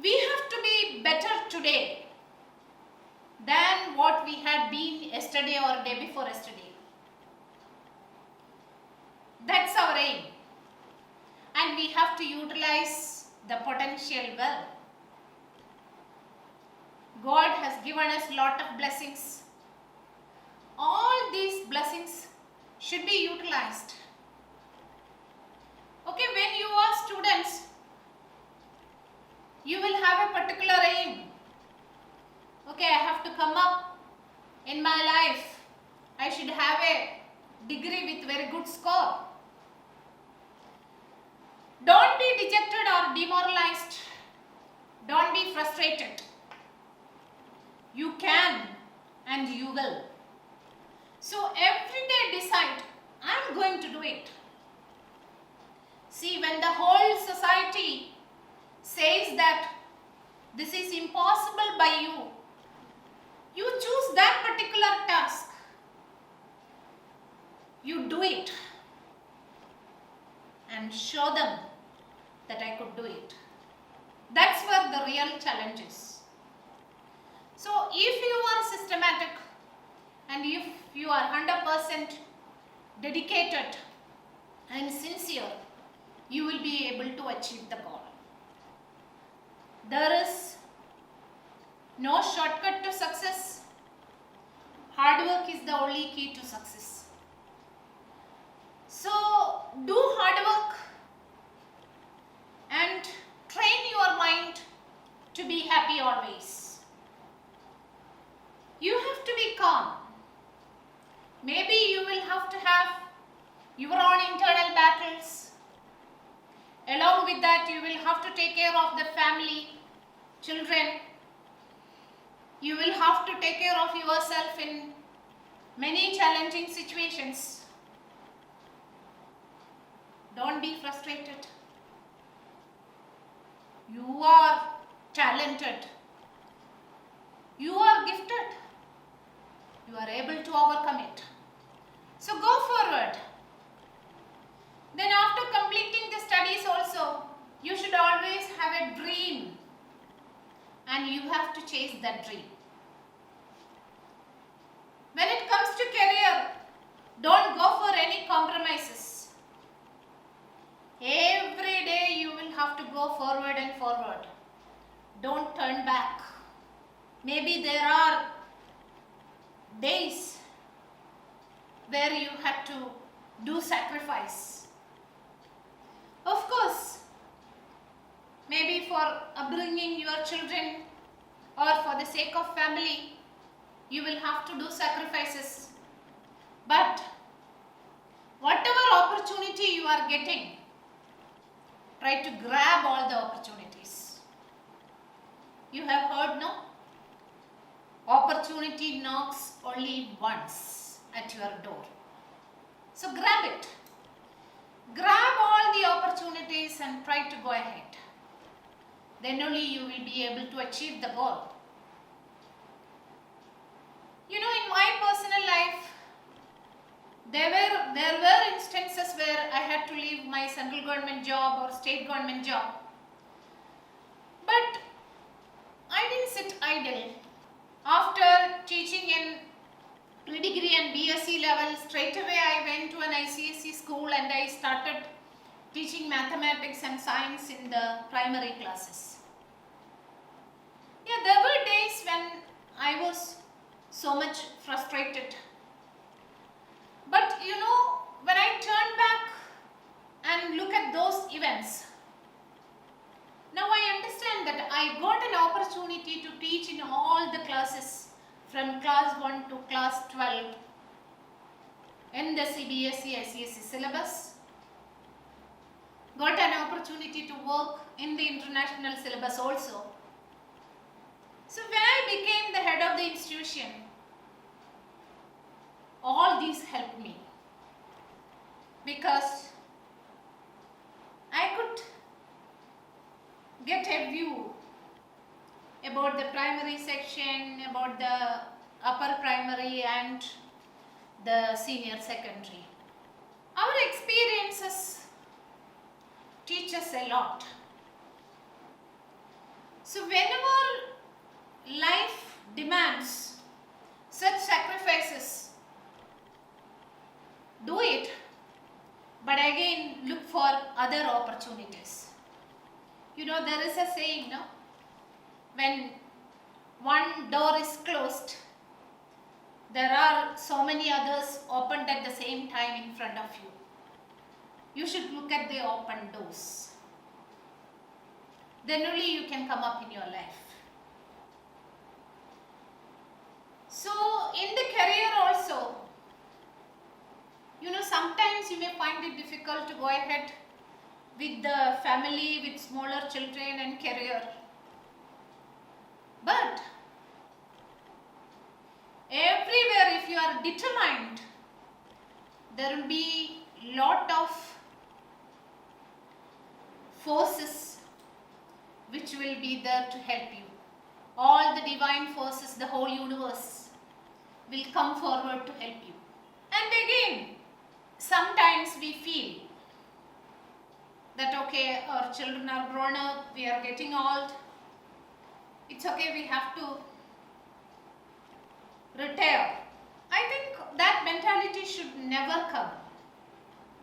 We have to be better today than what we had been yesterday or day before yesterday. That's our aim. And we have to utilize the potential well. God has given us lot of blessings. All these blessings should be utilized. Okay, when you are students, you will have a particular aim. Okay, I have to come up in my life. I should have a degree with very good score. Don't be dejected or demoralized. Don't be frustrated. You can and you will. So every day decide, I am going to do it. See, when the whole society says that this is impossible by you, you choose that particular task. You do it and show them that I could do it. That's where the real challenge is. So if you are systematic and if you are 100% dedicated and sincere, you will be able to achieve the goal. There is no shortcut to success. Hard work is the only key to success. So do hard work and train your mind to be happy always. You have to be calm. Maybe you will have to have your own internal battles. Along with that, you will have to take care of the family, children. You will have to take care of yourself in many challenging situations. Don't be frustrated. You are talented. You are gifted. You are able to overcome it. So go forward. Then after completing the studies also, you should always have a dream and you have to chase that dream. When it comes to career, don't go for any compromises. Every day you will have to go forward and forward. Don't turn back. Maybe there are days where you had to do sacrifice. Of course, maybe for upbringing your children or for the sake of family, you will have to do sacrifices. But whatever opportunity you are getting, try to grab all the opportunities. You have heard, no? Opportunity knocks only once at your door. So grab it. Grab all the opportunities and try to go ahead. Then only you will be able to achieve the goal. You know, in my personal life, there were instances where I had to leave my central government job or state government job. But I didn't sit idle. After teaching in pre-degree and BSc level, straight away I went to an ICSE school and I started teaching mathematics and science in the primary classes. Yeah, there were days when I was so much frustrated. But you know, when I turn back and look at those events, now I understand that I got an opportunity to teach in all the classes from class 1 to class 12 in the CBSE ICSE syllabus. Got an opportunity to work in the international syllabus also. So when I became the head of the institution, all these helped me because I could get a view about the primary section, about the upper primary and the senior secondary. Our experiences teach us a lot. So whenever life demands such sacrifices, do it, but again look for other opportunities. You know, there is a saying, no? When one door is closed, there are so many others opened at the same time in front of you. You should look at the open doors. Then only you can come up in your life. So in the career also, you know, sometimes you may find it difficult to go ahead with the family, with smaller children and career. But everywhere, if you are determined, there will be lot of forces which will be there to help you. All the divine forces, the whole universe will come forward to help you. And again, sometimes we feel that okay, our children are grown up, we are getting old, it's okay, we have to